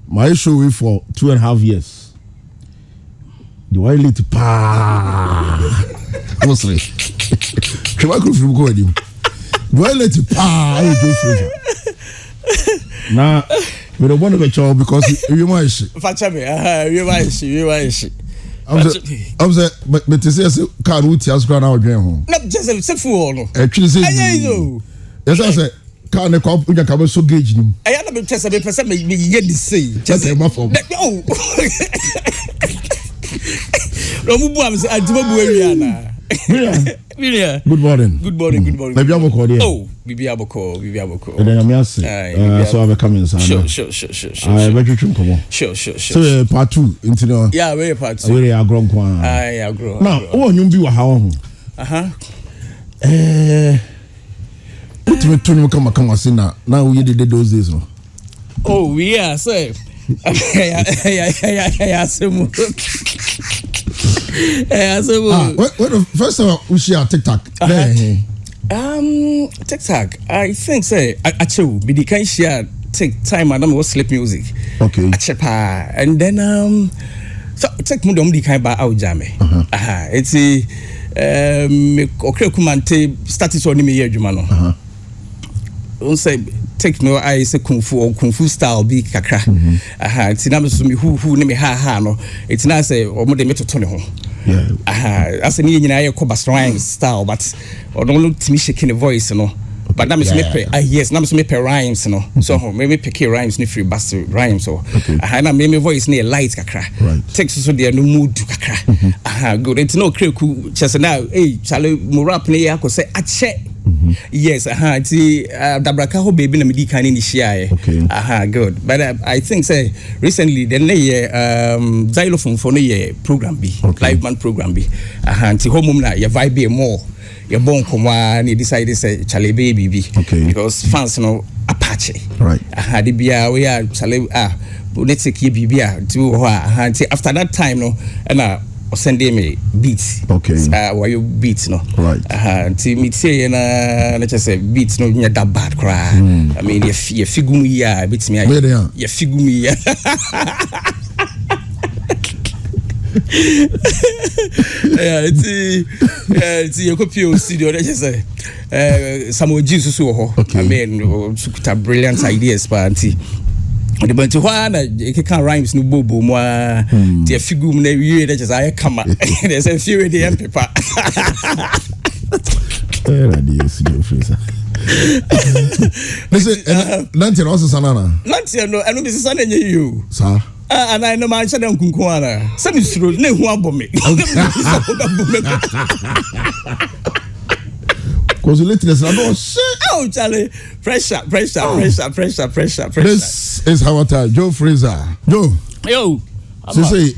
my show for 2.5 years. Do I let pa? Mostly. Come on, from go him. Do I let pa? Now, we don't want to be child because you might. Fatame, you might. I'm saying, but to say, can't we tell us now again? Not just a fool. Actually, say, yes, I said, can't a couple you can so gauge him. I am not just a person, me yet to say, just a muffle. Oh, Romubuams, I do Good morning. Maybe I will call you. Oh, Bibi Aboko. And then I'm asking, so I will come inside. Sure. I bet you come on. Sure. So, part 2, into the. Yeah, very part 2. Where are grown quan? I grow. Now, oh, you be how? Put me to come and see now. Now we did those days. Oh, yeah, sir. First of all, we share TikTok. TikTok. I think say actually we can share take time and was sleep music. Okay. And then so take me the kind by out jam. It's okay kumante status on me here jumano. Don't say take no I say kung fu style be kakra. It's na me so me who ne me ha no. It's na say omo de me to tone ho. Yeah. As a nyina ye ko rhyme style but or don't look to me shaking the voice no. But na me so me pay yes na me so me pay rhymes no. So me pick rhymes ni free bass rhymes so. Na me voice na light kakra. Take so there no mood kakra. Good. It's no kreku just now hey chale mo rap na ya ko say ache. Yes, it's Dabraka ho baby na medi kan ni share. Good. But I think say recently the xylophone for no program be live band program be. Anti home na your vibe more. Your bon komwa ni decide say chale baby be. Because fans no Apache. Right. The bia we are chale let's take bibia to after that time no and send me beats. Why you beats no? Right. Until me say na just say beats no nya that bad cry. I mean you figure me ya beats me. You figure me ya. It's your copy studio. Just say Samuel Jesus ho. I mean sukuta brilliant ideas but the bunch of one, you can't rhymes no bobo moi. The figure na you just I come. There's a few of the paper. Fraizer. Listen, Nancy also Sanana. Nancy, no, I know this is Sunday you. Sir. And I know my son Kunkuana. Some is true, no one bomb me. Because the latest I don't say. Oh, Charlie, pressure. This is HammerTime. Joe Fraizer. Joe. Yo. So say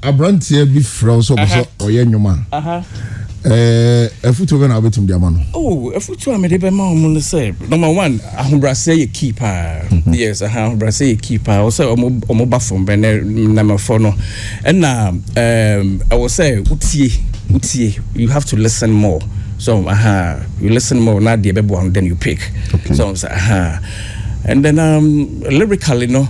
a brand here be from so or your man. A foot over now between the man. Oh, a foot to me the man say. Number one, I say a keeper. Yes, I say a keeper. Also, a bathroom number 4 no. And now I will say Utie, you have to listen more. So you listen more now the baby one then you pick. So and then lyrically no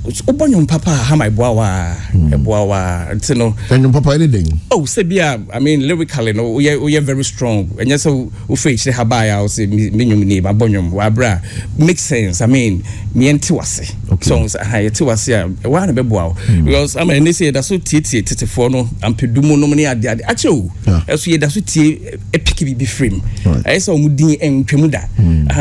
Ubonyum papa ha my boawa you know and papa anything. Oh sebia I mean lyrically no we are very strong and yes we face the habaya say minimum ni abonyum wa bra make sense I mean me enti wase songs enti wase wa na beboa because I mean they say that so tete for no ampedumo no ne ade acho eso ye that so tie epic be frame I say omudin entwemu da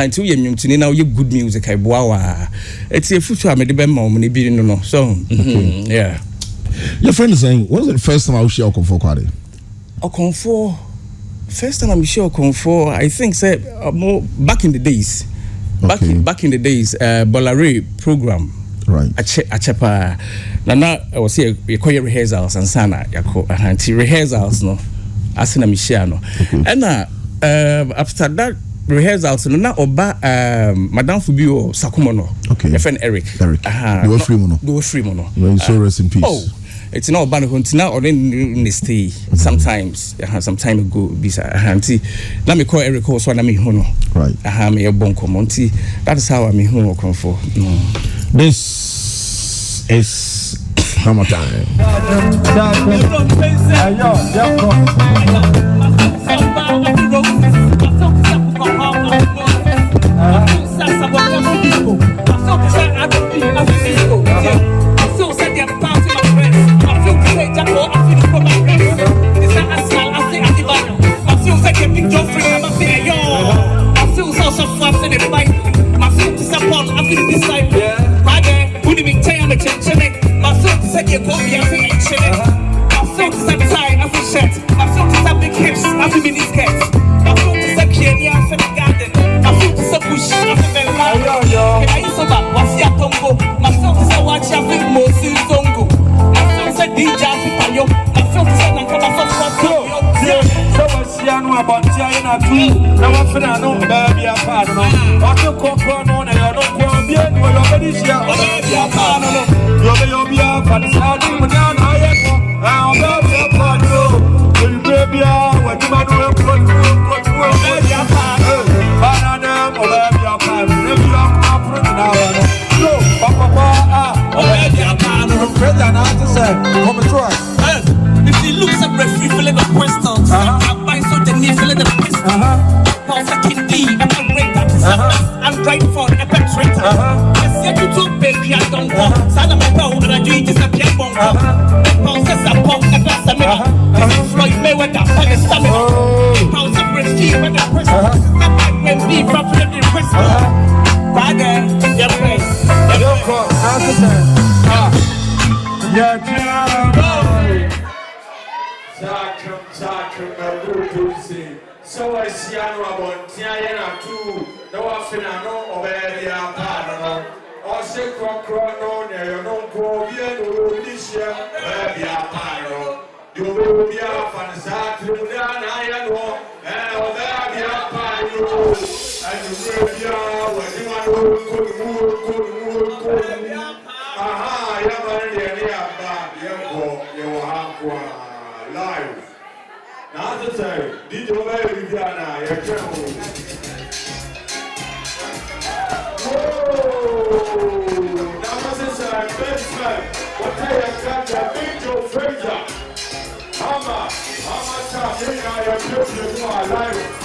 enti we nyumtuni na we good music I boa eti efutu amede be ma no. So yeah. Your friend is saying, what's the first time I was share Okonfo Kwade? Okonfo, first time I'm sure Okonfo, I think say more back in the days. Back in the days, Bolare program. Right. Achepa. Now I was here. We call rehearsals and sana. Yako rehearsals no. Asina Michelle no. And after that. Rehearsals no na oba Madame Fubio Sakumono. Your friend Eric. They were free mono. They were free mono. So rest in peace. Oh, it's not about hunting or in the stay sometimes some time ago bisa auntie let me call Eric so na me hu right me bonko monty that is how I me hu come for this is HammerTime. If he looks at referee feeling the questions, I'm buying so the knee feeling the pistol. Paul second D, I'm a rate that is I'm right for a petrator. I see you to baby, I don't want. Sada my bow, and I do it just a piano bomb. Paul says I pop a glass of mirror. This is Floyd Mayweather, and the stamina. Paul says referee when the question. I'm like when we properly the question. Father, your place. Your call, yeah, so I see about Tiana too. No, I feel no, or baby, I'm part or say, no, there, no, go, this year, baby, I'm part you will be up and start to down, I know, and baby, I'm part and you will be out when you want to aha, you have live. Now to say, did you marry Diana? Now this is a basement. What I have got the big Joe Fraizer. HammerTime, I have built you my life.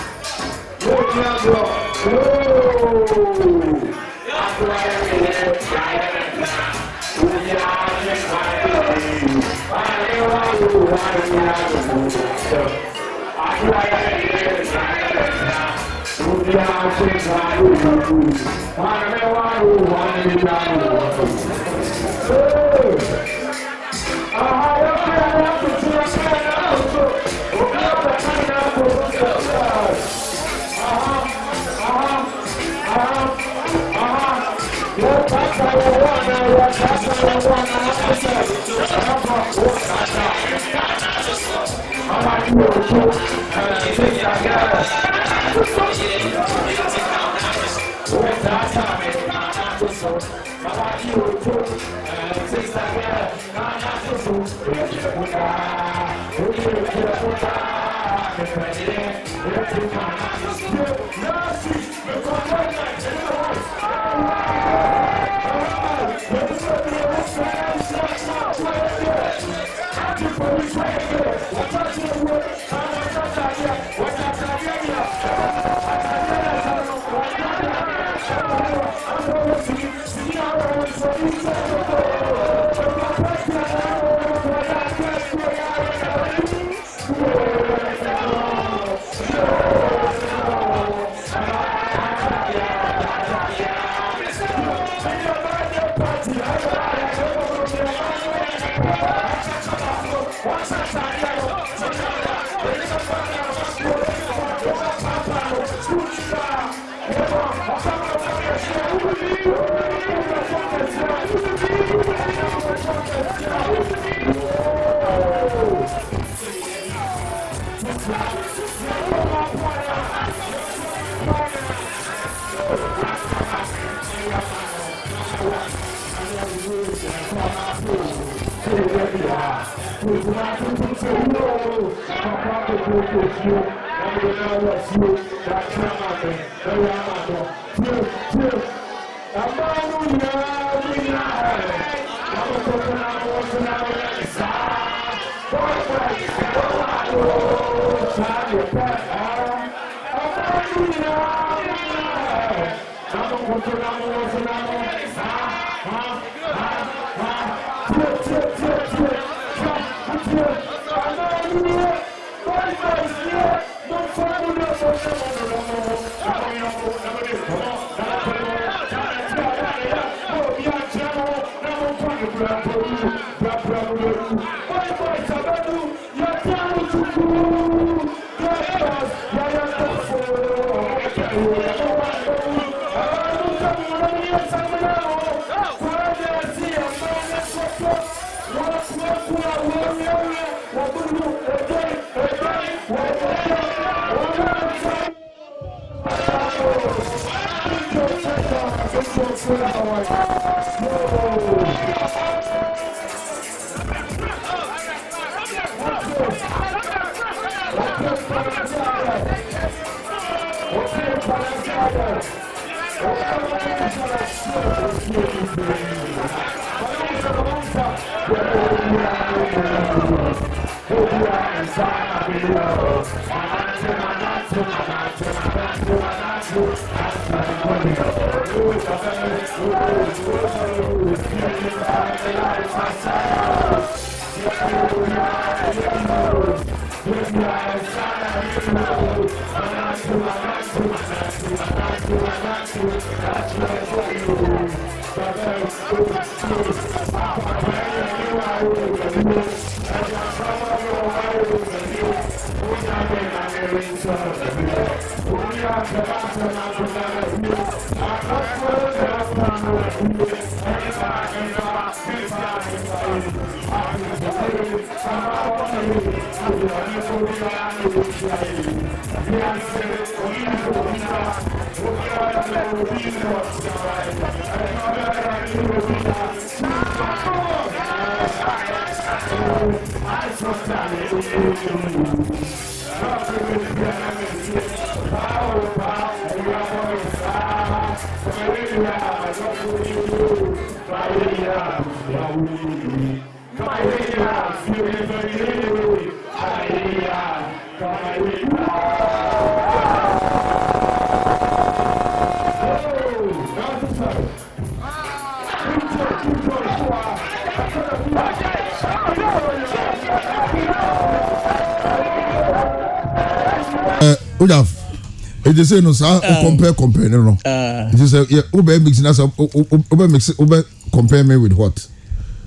It is no sir compare no. It is yeah ube mix na ube mix ube compare me with what?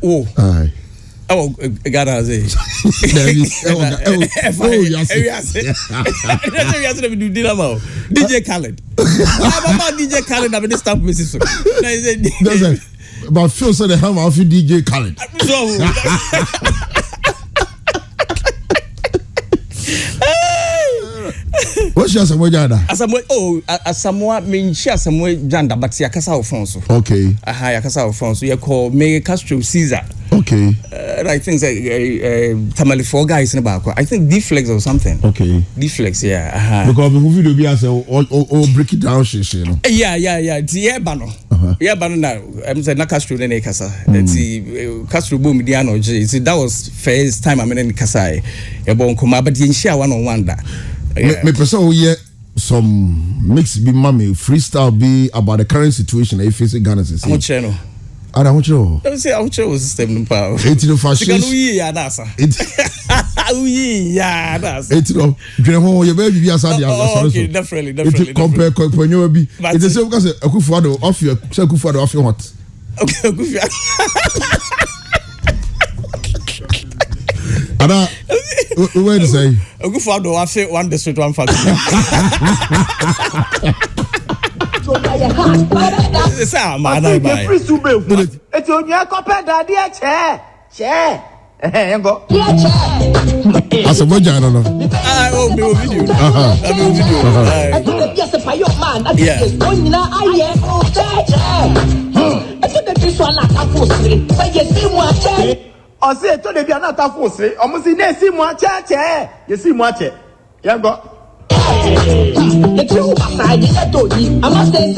Oh. Aye. Oh, God has it. DJ Khaled. I'm DJ Khaled. I'm this stuff Mrs. But Phil said the hell of DJ Khaled. What's your Samuel Janda? Asamoah mean share Samuel Janda, but Yakasa Alfonso. Okay. Yakasa Alfonso. You call me Castro Caesar. Okay. I think Tamale 4 guys in the back. I think D-Flex or something. Okay. D-Flex, yeah. Because the movie will be as or break it down, you know. Yeah. It's Bano. Yeah, Bano now. I'm saying not Castro then Casa. Let's see Castro Boom Diano J. That was first time I'm in Kasai. A bon coma, but in share 1-on-1 that. Me person here some mix be mommy freestyle be about the current situation if facing Ghana say. What channel? I don't know. I say I was system power. It's no fashion. Yeah, that's. Yeah, that's. It's no. You baby be aside. Okay, definitely. Compare when you be. It's the same because Akufo-Addo off your Akufo-Addo off your what? Okay, Akufo-Addo. Ada, where to say? Akufo-Addo I say one district one factory. It's a man I buy. It's on your copper daddy chair. Go. As a boy, I don't know. I will be video. Yes, if I your man, I I say to the Biana Tafos, almost in a see more chair. You see more chair. Yango. The two I must say,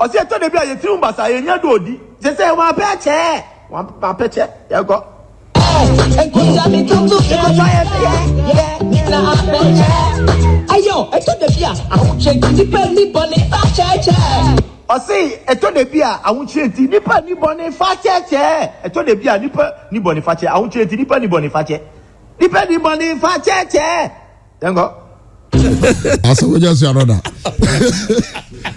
I say to the Biana, two bus I in your dodi. They say one chair. One paper, you go. And could I be true to Ayo, I told the beer, I won't check the penny bonnet fat chair. I say, I told the beer, I won't check the penny bonnet fat chair. I told the beer, nipper, ni bonnet fat chair, I won't check the penny bonnet fat chair. The penny bonnet fat chair. Then go. I said, we just say another.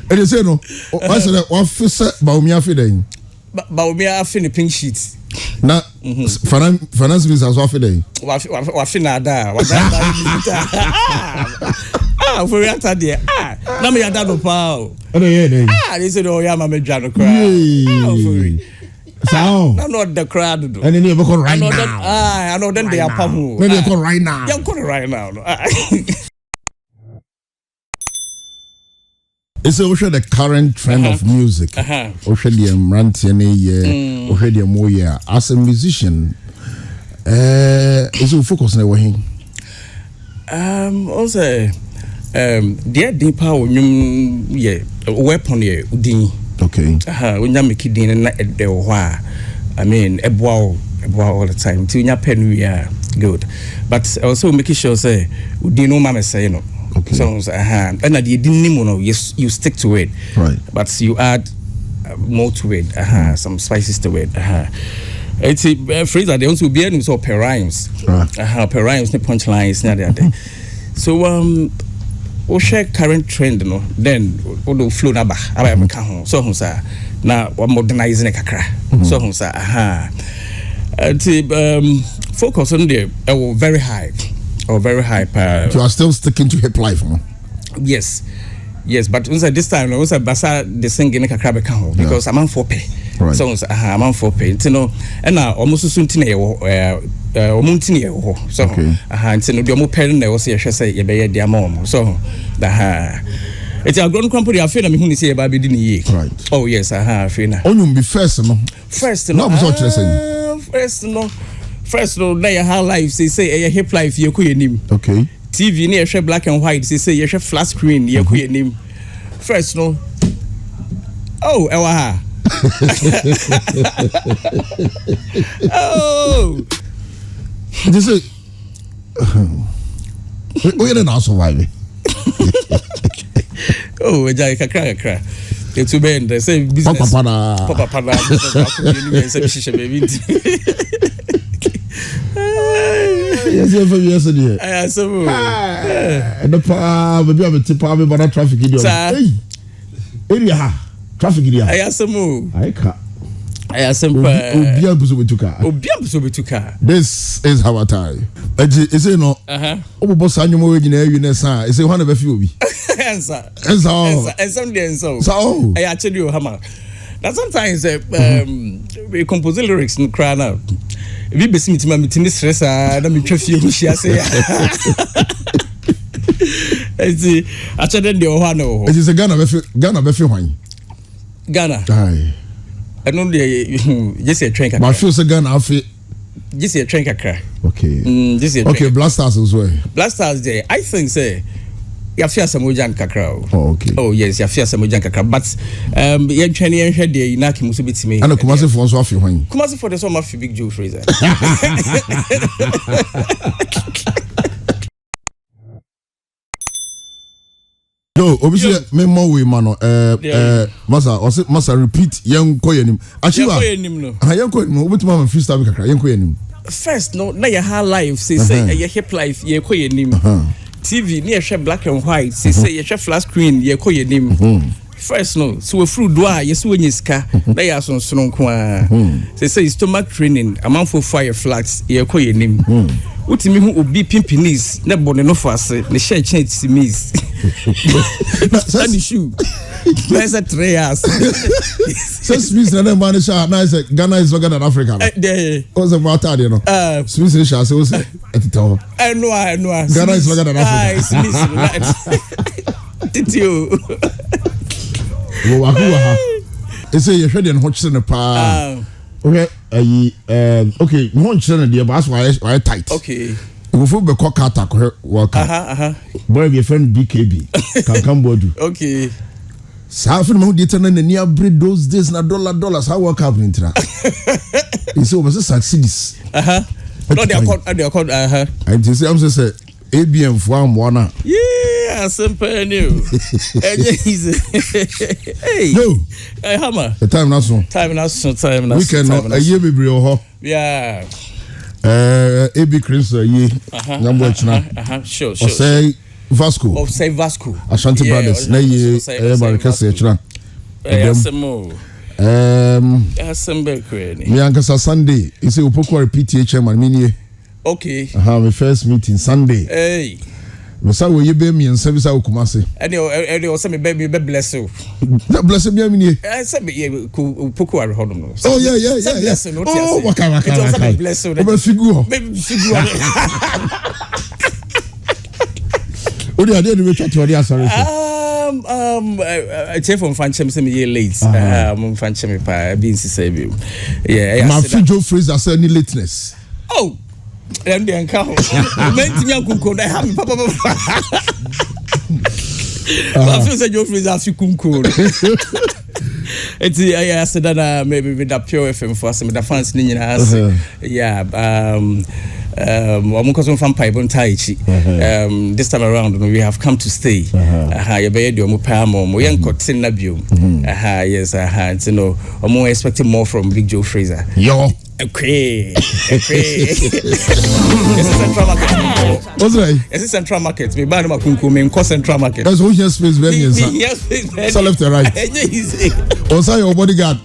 And you say, no, I said, what for Baumia feeding? Baumia fin pink sheets. Na finance minister as well for day. Wa fina da. Ah, for real there. Ah, na me yada no pa. Ah, they said oh ya ma me dwa no kra. Ah, for real. So, na no the crowd do. And then you go right now. I know then they are pamu. Then they go right now. You go right now. It's also the current trend of music. Also the Rantiane, also the Moya. As a musician, is you focus on what? Also, dear deeper weapon ye udin. Okay. When you make it in the wa, I mean a bow all the time. Till you pen we are good, but also making sure say udin no mama say no. Okay. Songs, and you didn't know, you stick to it, right? But you add more to it, some spices to it. It's a Fraizer. They also be able to per rhymes, per rhymes, the punchlines, there. So we share current trend, no. Then we flow na ba. So hunsa na we modernizing kakra. So hunsa, It's focus on the very high. Or very hyper. You are still sticking to hip life, no? Yes, but this time, basa the singing kakra beka because I'm on 4 Right. So I'm on 4 you know, and now almost soon tine omuntine ho. So you know the mo parent na say say ye be dia mom. So it's a grown company I feel me hu ni say ba be di ni. Right. Oh yes, feel na. Onyum be first no. No, First, no, now how life say a hip life you could name. Okay. TV near share black and white, say you share flat screen, you could name. First, no. Oh, ewa. Oh. This is. We are not surviving. Oh, a jay crack. It's to bend. They say business. Papa. Yes, yesterday. I saw. And the maybe I'm a tip of about traffic in your area. Traffic in here. I asked him. I can't. I asked him. This is HammerTime. Is it no? Oh, boss, I know you know. Is it one of a few? Answer. So I actually do hammer. Now sometimes we compose lyrics in cry now. We be seeing my meeting stress. I don't be trusting you. She say. It's actually the Ohano. It is a Ghana wine. Ghana. Aye. I know the just a train. My feels a Ghana outfit. Just a train crack. Okay. Just a okay. Blasters as well. Blasters there. I think say. You fear some Mojan Kakra. Oh, okay. Oh, yes, you fear some Mojan Kakra. But, you're training and head there, you know, Kimusu bits me. And a Kumasi for us off your wine. Kumasi for the summer for big Joe Fraizer. Yo, obviously, me more we mano. Masa repeat young koyenim. Achieva. Young koyenim. Obit mama freestyle kakra. Young koyenim. First, no, na your high life. Say, your hip life. Your koyenim. TV near share black and white. Say you share flat screen. You call your name. First no, so we fruit doa. Yes, when you ska, they are so strong. Say stomach training. A man for fire flats. You call your name. Uti mi hu obi pimpinis. Ne bone no fast. Ne share change simis. Sandy shoe. There's a 3 years. Since Smith and then man shot now say Ghana is longer than Africa. What's the matter, you know? Smith and Shah say at the top. I know. Ghana is longer than Africa. Smith. Did you? Well, they say you're ready and watching the pa. Okay, okay, we want children there, but that's why tight. Okay. We feel be call kata welcome. Boy, your friend BKB can come board. Okay. South of Mount Dayton and near breed those days na dollars. How work happening to that? It's almost succeeds. No, they are called. And you see, I'm just say ABM for one. Yeah, simple new. Hey, no, hey, Hammer. the time not soon. We can a year be real. Yeah. AB Chris ye number sure. Say Vasco. Say Vasco. Ashanti Brothers. Na ye America say chira. Me ankasa Sunday. You say upoko PTA chairman me. Okay. My first meeting Sunday. Hey. Me say we be me and service Kumasi. Any say me baby be bless you. Bless me me. I say me upoko are hodom. Oh yeah. Oh waka. Bless you. Baby figure. Odi ade ni we chat odi asare. I tell from Fanchem say me ye late. Fanchem pa be insise bi. Yeah, my Joe Fraizer say any lateness. Oh. And then come. Menti nyankunko na ha me papa. I feel say Joe Fraizer fi kunko. Eti I said that maybe with that pure FM for some the fans ni nyina ase. Yeah, omukoso from Paibon Taichi. This time around we have come to stay. You be the omu pa mo yen kotin na bio. Yes, you know, omu expecting more from Big Joe Fraizer. Yo. Okay. Yes, Central Market. What's right? Yes, Central Market. Me buy no makunku me in Central Market. That's who here space very inside. Yes, so left and right. On your bodyguard.